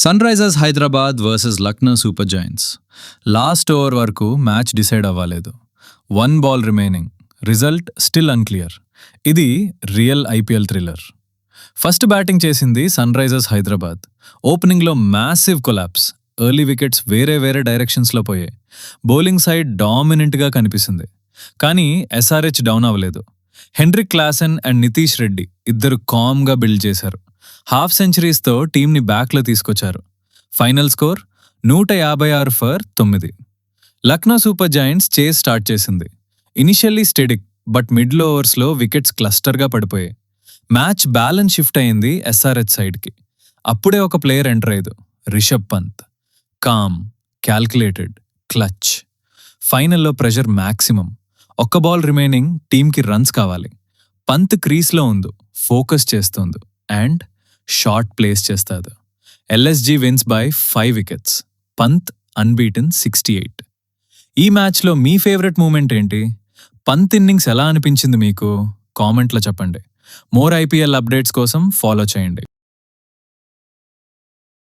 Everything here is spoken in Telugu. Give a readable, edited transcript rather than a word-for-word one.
Sun Risers Hyderabad versus Lucknow Super Giants. Last over వరకు మ్యాచ్ డిసైడ్ అవ్వలేదు. 1 ball remaining, result still unclear. ఇది real IPL thriller. First batting చేసింది సన్ రైజర్స్ హైదరాబాద్. ఓపెనింగ్లో మ్యాసివ్ కొలాప్స్, ఎర్లీ వికెట్స్ వేరే వేరే డైరెక్షన్స్లో పోయాయి. బౌలింగ్ సైడ్ డామినెంట్గా కనిపిస్తుంది. కానీ ఎస్ఆర్హెచ్ డౌన్ అవ్వలేదు. Heinrich Klaasen and Nitish Reddy ఇద్దరు కామ్గా బిల్డ్ చేశారు. హాఫ్ సెంచరీస్తో టీంని బ్యాక్లో తీసుకొచ్చారు. Final score 156 for 9. Lucknow Super Giants chase start చేసింది. ఇనిషియల్లీ స్టెడిక్, బట్ మిడిల్ ఓవర్స్లో వికెట్స్ క్లస్టర్గా పడిపోయాయి. మ్యాచ్ బ్యాలెన్స్ షిఫ్ట్ అయింది ఎస్ఆర్హెచ్ సైడ్కి. అప్పుడే ఒక ప్లేయర్ ఎంటర్ అయ్యాడు, Rishabh Pant. Calm, calculated, clutch. ఫైనల్లో ప్రెషర్ మ్యాక్సిమం. ఒక్క బాల్ రిమైనింగ్, టీంకి రన్స్ కావాలి. పంత్ క్రీస్లో ఉంది, ఫోకస్ చేస్తోంది అండ్ షార్ట్ ప్లేస్ చేస్తాడు. LSG wins by 5 wickets. Pant unbeaten 68. ఈ మ్యాచ్లో మీ ఫేవరెట్ మూమెంట్ ఏంటి? పంత్ ఇన్నింగ్స్ ఎలా అనిపించింది మీకు? కామెంట్లో చెప్పండి. మోర్ ఐపీఎల్ అప్డేట్స్ కోసం ఫాలో చేయండి.